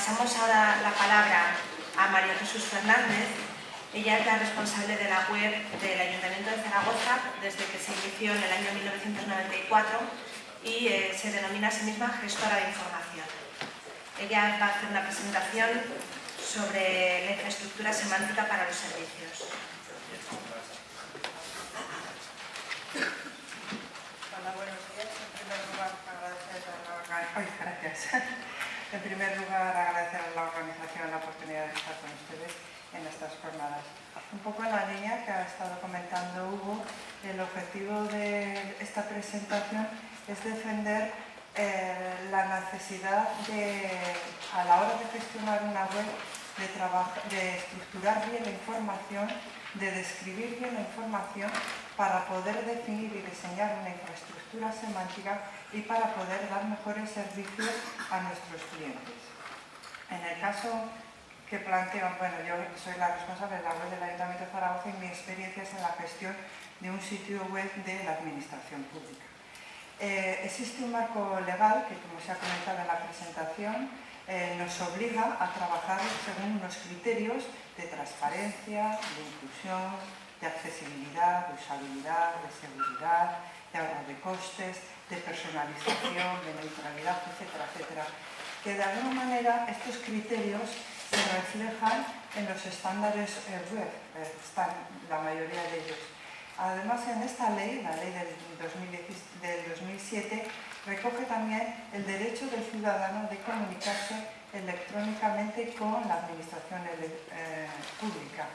Pasamos ahora la palabra a María Jesús Fernández. Ella es la responsable de la web del Ayuntamiento de Zaragoza desde que se inició en el año 1994 y se denomina a sí misma gestora de información. Ella va a hacer una presentación sobre la infraestructura semántica para los servicios. Hola, buenos días. En primer lugar, agradecer a la organización la oportunidad de estar con ustedes en estas jornadas. Un poco en la línea que ha estado comentando Hugo, el objetivo de esta presentación es defender la necesidad de, a la hora de gestionar una web, de estructurar bien la información, de describir bien la información para poder definir y diseñar una infraestructura semántica y para poder dar mejores servicios a nuestros clientes. En el caso que planteo, bueno, yo soy la responsable de la web del Ayuntamiento de Zaragoza y mi experiencia es en la gestión de un sitio web de la Administración Pública. Existe un marco legal que, como se ha comentado en la presentación, nos obliga a trabajar según unos criterios de transparencia, de inclusión, de accesibilidad, de usabilidad, de seguridad, de ahorro de costes, de personalización, de neutralidad, etcétera, etcétera. Que de alguna manera estos criterios se reflejan en los estándares web, están la mayoría de ellos. Además, en esta ley, la ley del 2007, recoge también el derecho del ciudadano de comunicarse electrónicamente con la administración pública.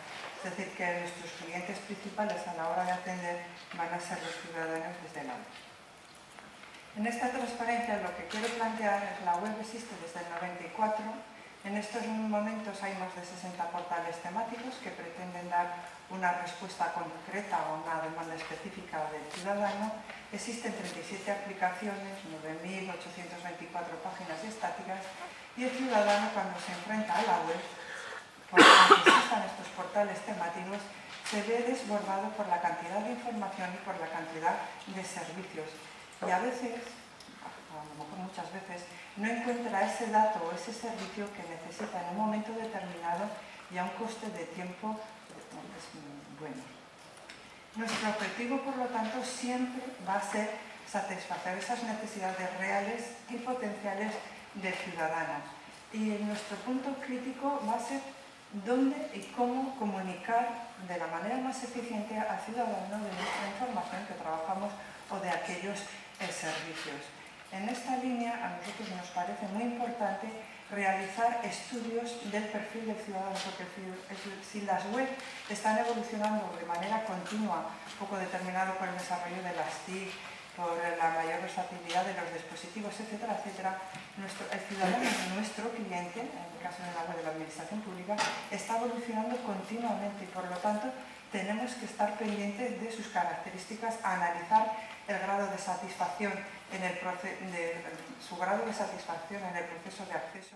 Es decir, que nuestros clientes principales a la hora de atender van a ser los ciudadanos desde la web. En esta transparencia lo que quiero plantear es la web existe desde el 94. En estos momentos hay más de 60 portales temáticos que pretenden dar una respuesta concreta a una demanda específica del ciudadano. Existen 37 aplicaciones, 9.824 páginas estáticas y el ciudadano cuando se enfrenta a la web, cuando existan estos portales temáticos, se ve desbordado por la cantidad de información y por la cantidad de servicios. Y a veces, a lo mejor muchas veces, no encuentra ese dato o ese servicio que necesita en un momento determinado y a un coste de tiempo bueno. Nuestro objetivo, por lo tanto, siempre va a ser satisfacer esas necesidades reales y potenciales de ciudadanos. Y nuestro punto crítico va a ser dónde y cómo comunicar de la manera más eficiente al ciudadano de nuestra información que trabajamos o de aquellos servicios. En esta línea a nosotros nos parece muy importante realizar estudios del perfil del ciudadano, porque si las webs están evolucionando de manera continua, un poco determinado por el desarrollo de las TIC, por la mayor versatilidad de los dispositivos, etcétera, etcétera, el ciudadano, nuestro cliente, en el caso de la web de la Administración Pública, está evolucionando continuamente y por lo tanto tenemos que estar pendientes de sus características, analizar el grado de satisfacción su grado de satisfacción en el proceso de acceso